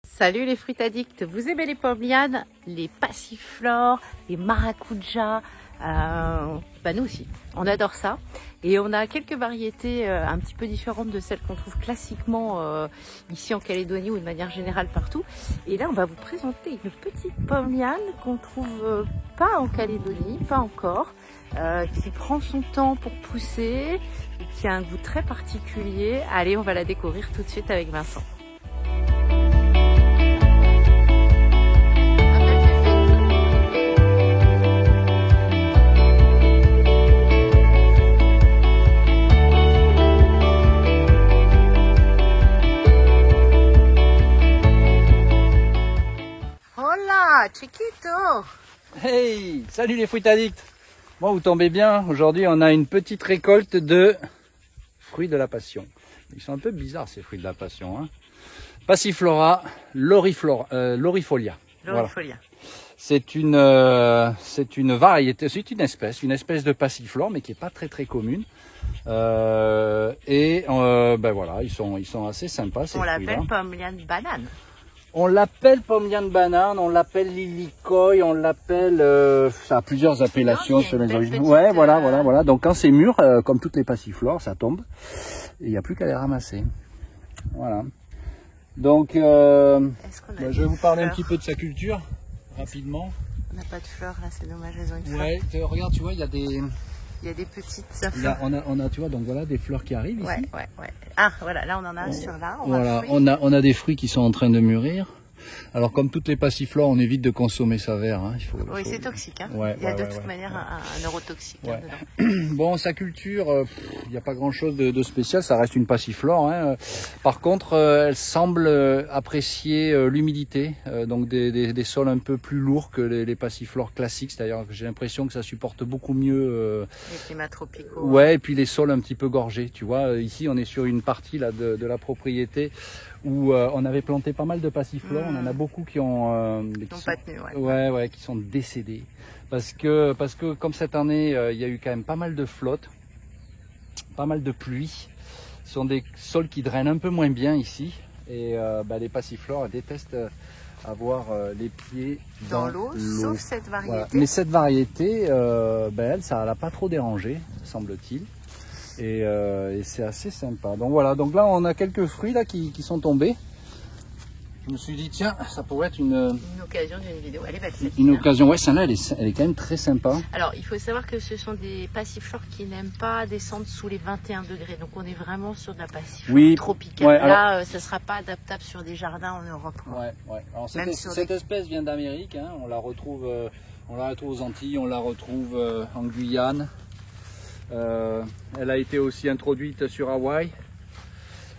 Salut les fruits addicts, vous aimez les pommes lianes, les passiflores, les maracujas, nous aussi, on adore ça. Et on a quelques variétés un petit peu différentes de celles qu'on trouve classiquement ici en Calédonie ou de manière générale partout. Et là on va vous présenter une petite pomme liane qu'on trouve pas en Calédonie, pas encore, qui prend son temps pour pousser et qui a un goût très particulier. Allez, on va la découvrir tout de suite avec Vincent. Hola, chiquito! Hey, salut les fruits addicts. Bon, vous tombez bien, aujourd'hui on a une petite récolte de fruits de la passion. Ils sont un peu bizarres ces fruits de la passion, hein. Passiflora lorifolia. Voilà. C'est une variété, c'est une espèce de passiflore, mais qui est pas très commune. Voilà, ils sont assez sympas ces fruits-là. On l'appelle pomme liane banane. On l'appelle pomme liane banane, on l'appelle lilikoi, on l'appelle, ça a plusieurs appellations selon les origines. Ouais, voilà. Donc quand c'est mûr, comme toutes les passiflores, ça tombe et il n'y a plus qu'à les ramasser. Voilà. Donc, je vais vous parler un petit peu de sa culture rapidement. On n'a pas de fleurs là, c'est dommage, elles ont une fleur. Ouais, regarde, tu vois, il y a des petites fleurs. Là, on a, tu vois, donc voilà des fleurs qui arrivent ici. Ouais. Ah, voilà, là on en a un sur l'arbre. Voilà, on a des fruits qui sont en train de mûrir. Alors comme toutes les passiflores, on évite de consommer ça vert. Hein. Oui, c'est toxique. Hein. Ouais, il y a de toute manière un neurotoxique dedans. Bon, sa culture, il n'y a pas grand-chose de spécial. Ça reste une passiflore. Hein. Par contre, elle semble apprécier l'humidité, donc des sols un peu plus lourds que les passiflores classiques. C'est-à-dire que j'ai l'impression que ça supporte beaucoup mieux les climats tropicaux. Ouais, et puis les sols un petit peu gorgés. Tu vois, ici, on est sur une partie là de la propriété où on avait planté pas mal de passiflores. On en a beaucoup qui ont pas tenu, qui sont décédés parce que comme cette année il y a eu quand même pas mal de flotte, pas mal de pluie. Ce sont des sols qui drainent un peu moins bien ici et les passiflores détestent avoir les pieds dans l'eau, sauf cette variété. Voilà. Mais cette variété, elle, ça l'a pas trop dérangé, semble-t-il. Et c'est assez sympa. Donc voilà, donc là on a quelques fruits là qui sont tombés. Je me suis dit tiens, ça pourrait être une occasion d'une vidéo. Elle est belle cette une occasion, ouais, celle-là elle est quand même très sympa. Alors il faut savoir que ce sont des passiflores qui n'aiment pas descendre sous les 21 degrés. Donc on est vraiment sur de la passiflore tropicale. Ouais, là, ça ne sera pas adaptable sur des jardins en Europe. Ouais. Alors cette espèce vient d'Amérique, hein. On la retrouve aux Antilles, on la retrouve en Guyane. Elle a été aussi introduite sur Hawaï.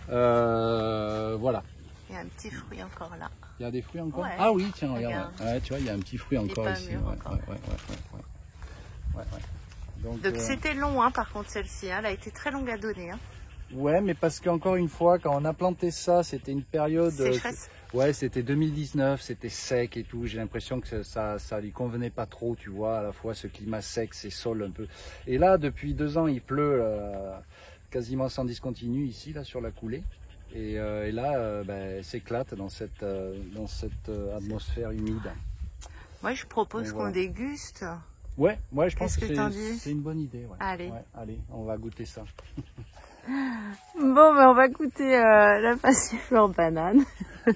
Voilà. Il y a un petit fruit encore là. Il y a des fruits encore? Ah oui, tiens, regarde. Ouais, tu vois, il y a un petit fruit encore ici. Donc c'était long, hein, par contre, celle-ci. Hein, elle a été très longue à donner. Hein. Ouais, mais parce qu'encore une fois, quand on a planté ça, c'était une période... sécheresse. Ouais, c'était 2019, c'était sec et tout. J'ai l'impression que ça lui convenait pas trop, tu vois, à la fois ce climat sec, ces sols un peu. Et là, depuis 2 ans, il pleut quasiment sans discontinu ici, là, sur la coulée. Et là, elle s'éclate dans cette atmosphère humide. Moi, je propose qu'on déguste. Ouais, je pense que c'est une bonne idée. Ouais. Allez. Allez, on va goûter ça. Bon, on va goûter la passiflore banane.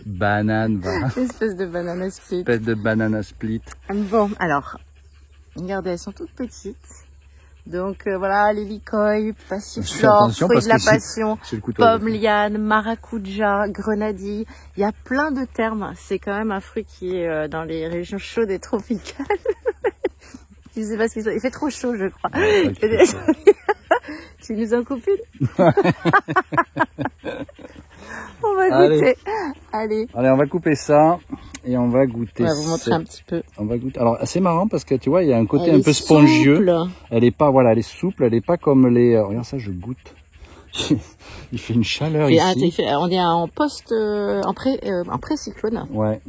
Banane, Espèce de banana split. Espèce de banana split. Bon, alors, regardez, elles sont toutes petites. Donc voilà, les lilikoi, passiflore, fruits de la passion, pomme liane, maracuja, grenadille. Il y a plein de termes. C'est quand même un fruit qui est dans les régions chaudes et tropicales. Je sais pas ce qu'il fait. Il fait trop chaud, je crois. Tu nous en coupes une? On va goûter. Allez, on va couper ça. Et on va goûter. On va vous montrer un petit peu. On va goûter. Alors c'est marrant parce que tu vois, il y a un côté un peu spongieux. Elle est pas, elle est souple. Elle est pas comme les. Regarde ça, je goûte. Il fait une chaleur ici. On est en pré-cyclone. Ouais.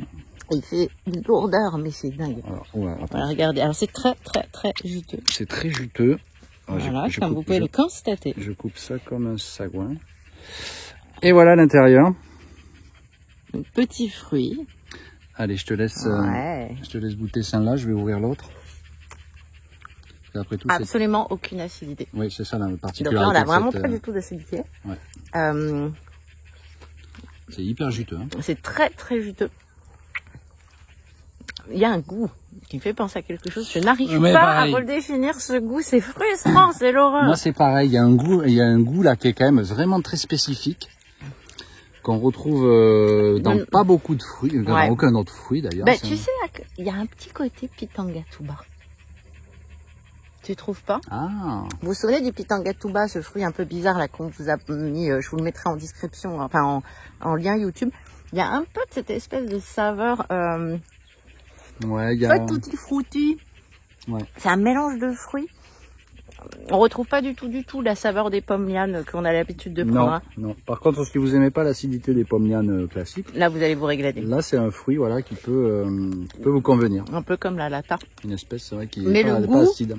Il fait une lourdeur, mais c'est dingue. Alors, voilà, regardez. Alors c'est très juteux. C'est très juteux. Voilà, comme vous pouvez le constater. Je coupe ça comme un sagouin. Et voilà l'intérieur. Donc, petit fruit. Allez, je te laisse goûter celle-là, je vais ouvrir l'autre. Après tout, absolument aucune acidité. Oui, c'est ça la particularité. Donc là, on n'a vraiment pas du tout d'acidité. Ouais. C'est hyper juteux. Hein. C'est très très juteux. Il y a un goût qui me fait penser à quelque chose. Je n'arrive pas à redéfinir ce goût. C'est frustrant, c'est l'horreur. Moi, c'est pareil. Il y a un goût là qui est quand même vraiment très spécifique, qu'on retrouve dans pas beaucoup de fruits, dans aucun autre fruit d'ailleurs. Bah, tu sais, il y a un petit côté pitangatuba. Tu trouves pas? Vous vous souvenez du pitangatuba, ce fruit un peu bizarre là qu'on vous a mis, je vous le mettrai en description, enfin en lien YouTube. Il y a un peu de cette espèce de saveur pas tutti frutti. Ouais. C'est un mélange de fruits. On retrouve pas du tout la saveur des pommes lianes qu'on a l'habitude de prendre. Non. Par contre, si vous aimez pas l'acidité des pommes lianes classiques, là vous allez vous régaler. Là c'est un fruit voilà qui peut vous convenir. Un peu comme la lata. Une espèce qui est pas acide.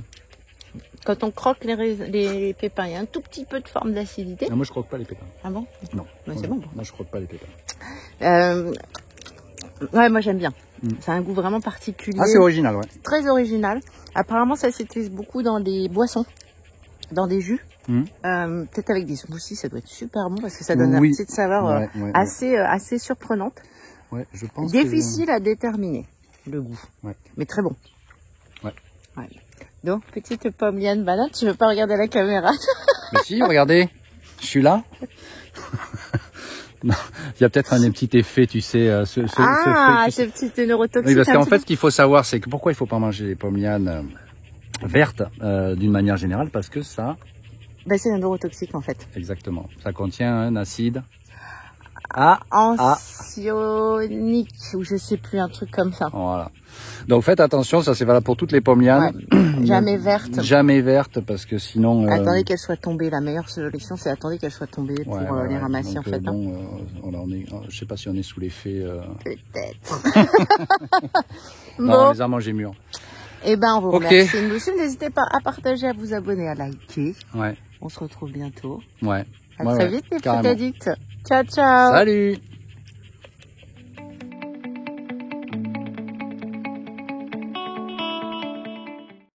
Quand on croque les pépins, il y a un tout petit peu de forme d'acidité. Moi je croque pas les pépins. Ah bon? Non. C'est bon. Moi je croque pas les pépins. Ouais, moi j'aime bien. C'est un goût vraiment particulier. Ah, c'est original, ouais. Très original. Apparemment, ça s'utilise beaucoup dans des boissons, dans des jus. Peut-être avec des smoothies, ça doit être super bon parce que ça donne une petite saveur assez surprenante. Ouais, je pense. Difficile à déterminer le goût, mais très bon. Ouais. Donc, petite pomme liane banane, tu veux pas regarder la caméra? Mais si, regardez, je suis là. Non, il y a peut-être un petit effet, tu sais. Ce petit neurotoxique. Oui, parce qu'en fait, ce qu'il faut savoir, c'est que pourquoi il faut pas manger les pommes lianes vertes d'une manière générale, parce que ça. C'est un neurotoxique en fait. Exactement. Ça contient un acide antionique ou je sais plus, un truc comme ça. Voilà. Donc faites attention, ça c'est valable pour toutes les pommes lianes. Jamais vertes. Jamais vertes parce que sinon. Attendez qu'elles soient tombées. La meilleure solution, c'est attendez qu'elles soient tombées pour les ramasser en fait. Bon, je sais pas si on est sous l'effet. Peut-être. Non, on les a mangés mûrs. Eh ben, on vous remercie de nous suivre. N'hésitez pas à partager, à vous abonner, à liker. On se retrouve bientôt. Ouais. À très vite les fruits addicts. Ciao, ciao. Salut.